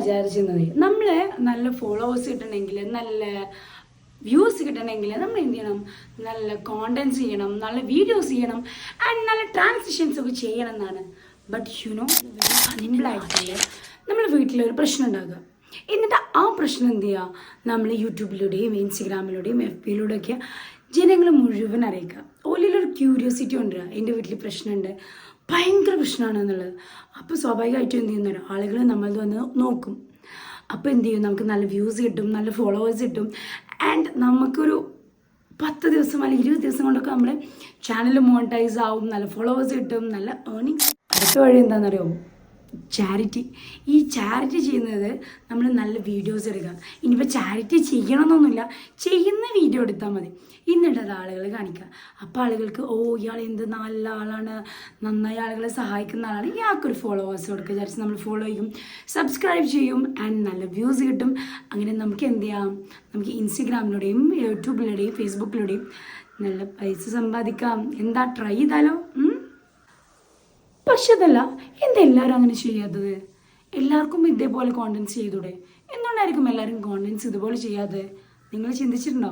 വിചാരിച്ചിരുന്നത് നമ്മൾ നല്ല ഫോളോവേഴ്സ് കിട്ടണമെങ്കിൽ, നല്ല വ്യൂസ് കിട്ടണമെങ്കിൽ നമ്മൾ എന്ത് ചെയ്യണം, നല്ല കോണ്ടൻസ് ചെയ്യണം, നല്ല വീഡിയോസ് ചെയ്യണം, ആൻഡ് നല്ല ട്രാൻസിഷൻസ് ഒക്കെ ചെയ്യണം എന്നാണ്. ബട്ട് സിമ്പിളായിട്ടില്ല, നമ്മൾ വീട്ടിലൊരു പ്രശ്നം ഉണ്ടാകുക, എന്നിട്ട് ആ പ്രശ്നം എന്ത് ചെയ്യുക, നമ്മൾ യൂട്യൂബിലൂടെയും ഇൻസ്റ്റഗ്രാമിലൂടെയും FB ഒക്കെ ജനങ്ങൾ മുഴുവൻ അറിയിക്കുക. ഓലിലൊരു ക്യൂരിയോസിറ്റി കൊണ്ടുവരിക, എൻ്റെ വീട്ടിൽ പ്രശ്നമുണ്ട്, ഭയങ്കര പ്രശ്നമാണ് എന്നുള്ളത്. അപ്പോൾ സ്വാഭാവികമായിട്ടും എന്ത് ചെയ്യുന്ന ആളുകൾ നമ്മളത് വന്ന് നോക്കും. അപ്പോൾ എന്ത് ചെയ്യും, നമുക്ക് നല്ല വ്യൂസ് കിട്ടും, നല്ല ഫോളോവേഴ്സ് കിട്ടും, ആൻഡ് നമുക്കൊരു 10 ദിവസം അല്ലെങ്കിൽ 20 ദിവസം കൊണ്ടൊക്കെ നമ്മുടെ ചാനൽ മോണിറ്റൈസ് ആവും, നല്ല ഫോളോവേഴ്സ് കിട്ടും, നല്ല ഏർണിങ്സ്. അടുത്ത വഴി എന്താണെന്നറിയോ, ചാരിറ്റി. ഈ ചാരിറ്റി ചെയ്യുന്നത് നമ്മൾ നല്ല വീഡിയോസ് എടുക്കുക. ഇനിയിപ്പോൾ ചാരിറ്റി ചെയ്യണമെന്നൊന്നുമില്ല, ചെയ്യുന്ന വീഡിയോ എടുത്താൽ മതി, എന്നിട്ട് അത് ആളുകൾ കാണിക്കുക. അപ്പോൾ ആളുകൾക്ക് ഇയാൾ എന്ത് നല്ല ആളാണ്, നന്നായി ആളുകളെ സഹായിക്കുന്ന ആളാണ്, ഇയാൾക്കൊരു ഫോളോവേഴ്സ് കൊടുക്കുക വിചാരിച്ച് നമ്മൾ ഫോളോ ചെയ്യും, സബ്സ്ക്രൈബ് ചെയ്യും, ആൻഡ് നല്ല വ്യൂസ് കിട്ടും. അങ്ങനെ നമുക്ക് എന്ത് ചെയ്യാം, നമുക്ക് ഇൻസ്റ്റഗ്രാമിലൂടെയും യൂട്യൂബിലൂടെയും ഫേസ്ബുക്കിലൂടെയും നല്ല പൈസ സമ്പാദിക്കാം. എന്താ, ട്രൈ ചെയ്താലോ? പക്ഷെ അതല്ല, എന്താ എല്ലാവരും അങ്ങനെ ചെയ്യാത്തത്? എല്ലാവർക്കും ഇതേപോലെ കോണ്ടൻസ് ചെയ്തൂടെ? എന്തുകൊണ്ടായിരിക്കും എല്ലാവരും കോണ്ടൻസ് ഇതുപോലെ ചെയ്യാതെ? നിങ്ങൾ ചിന്തിച്ചിട്ടുണ്ടോ?